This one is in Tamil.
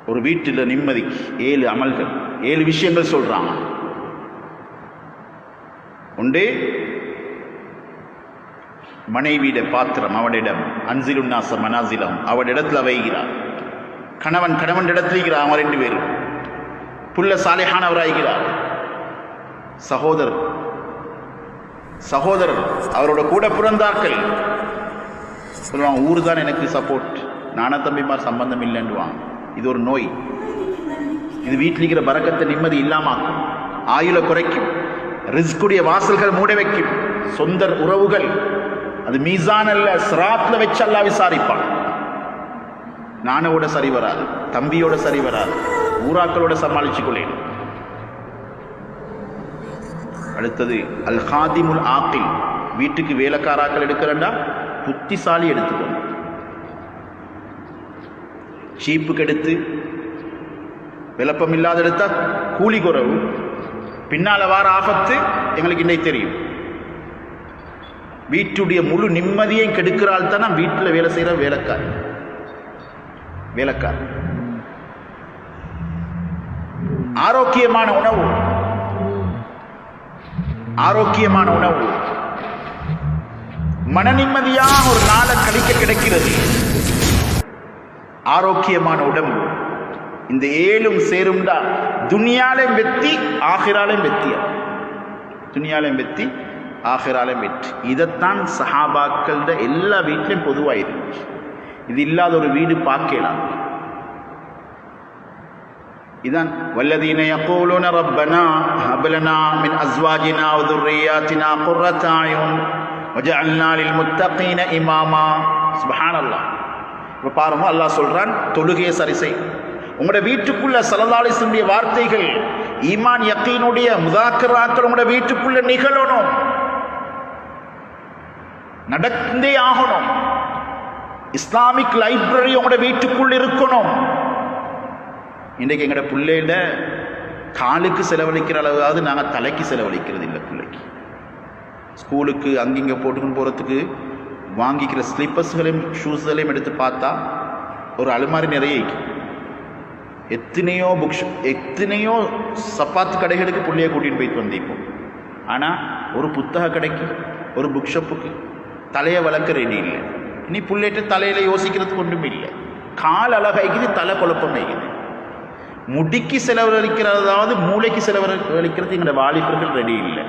ஒரு வீட்டில் நிம்மதிக்கு 7 அமல்கள், 7 விஷயங்கள் சொல்றாங்க. ஒன்று, மனைவியிட பாத்திரம் அவனிடம், அன்சிலுன்னாச மனாசிலம், அவனிடத்தில் வைகிறார். கணவன் இடத்தில் இருக்கிறார், அவன் 2 பேரும். புள்ள சாலிஹானவராகிறார். சகோதரர் அவரோட கூட பிறந்தார்கள் சொல்லுவாங்க, ஊர் தான் எனக்கு சப்போர்ட், நானா தம்பிமார் சம்பந்தம் இல்லைன்னுவாங்க. இது ஒரு நோய். இது வீட்டில் இருக்கிற பரக்கத்தை நிம்மதி இல்லாமாக்கும், ஆயுளை குறைக்கும், ரிஸ்குடைய வாசல்கள் மூட வைக்கும். சொந்த உறவுகள் அது மீசான் அல்ல, சிராத்ல வச்சு அல்லாஹ் விசாரிப்பான். நானோட சரி வராது, தம்பியோட சரி வராது, ஊராக்களோட சமாளிச்சு கொள்ளேன். அடுத்தது அல் ஹாதிமுல் ஆக்கில், வீட்டுக்கு வேலைக்காராக்கள் எடுக்கிறண்டா புத்திசாலி எடுத்துக்கணும். சீப்புக்கு எடுத்து விளப்பம் இல்லாத எடுத்தா கூலி குறவு, பின்னால வார ஆபத்து எங்களுக்கு இன்னைக்கு தெரியும். வீட்டுடைய முழு நிம்மதியை கெடுக்கிறாள் தான் நான் வீட்டில் வேலை செய்கிற வேலைக்கார். ஆரோக்கியமான உணவு, மன நிம்மதியாக ஒரு நாளை கழிக்க கிடைக்கிறது. ஆரோக்கியமான உடம்பு, இந்த 7ம் சேரும்டா துனியாலையும் வெற்றி, ஆகிராலையும் வெற்றி. துனியாலையும் வெற்றி, ஆகிராலையும் வெற்றி. இதைத்தான் சஹாபாக்கள எல்லா வீட்டிலையும் பொதுவாக இருந்துச்சு. இது இல்லாத ஒரு வீடு பார்க்கலாம். இதான் வல்லதீன யகூலுன ரப்பனா ஹப் லனா மின் அஸ்வாஜினா வ ذُرِّيَّاتِنَا قُرَّةَ أَعْيُنٍ وَجَعَلْنَا لِلْمُتَّقِينَ إِمَامًا. சுப்ஹானல்லாஹ். இப்போ பாருங்க, அல்லாஹ் சொல்றான், தொழுகையை சரி செய். உங்களோட வீட்டுக்குள்ள ஸல்லல்லாஹு அலைஹி வஸல்லம் வார்த்தைகள், ஈமான் யகீனுடைய முதாக்கராக்கள் உங்களோட வீட்டுக்குள்ள நிகழணும், நடந்தே ஆகணும். இஸ்லாமிக் லைப்ரரி உங்களோட வீட்டுக்குள்ள இருக்கணும். இன்றைக்கு எங்களோட பிள்ளையில காலுக்கு செலவழிக்கிற அளவாவது நாங்கள் தலைக்கு செலவழிக்கிறது இல்லை. பிள்ளைக்கு ஸ்கூலுக்கு அங்கிங்க போட்டுக்கொண்டு போகிறதுக்கு வாங்கிக்கிற ஸ்லிப்பர்ஸ்களையும் ஷூஸ்களையும் எடுத்து பார்த்தா ஒரு அலுமாரி நிறைய எத்தனையோ சப்பாத்து கடைகளுக்கு பிள்ளைய கூட்டிகிட்டு போயிட்டு வந்திருப்போம். ஆனால் ஒரு புத்தக கடைக்கு, ஒரு புக் ஷாப்புக்கு தலையை வளர்க்க ரெடி இல்லை. இனி பிள்ளைகிட்ட தலையில் யோசிக்கிறதுக்கு ஒன்றும் இல்லை. கால் அழகாய்க்குது, தலை குழப்பம் ஆகிக்குது. முடிக்கு செலவழிக்கிறதாவது மூளைக்கு செலவழிக்கிறது எங்களோட வாலிபர்கள் ரெடி இல்லை.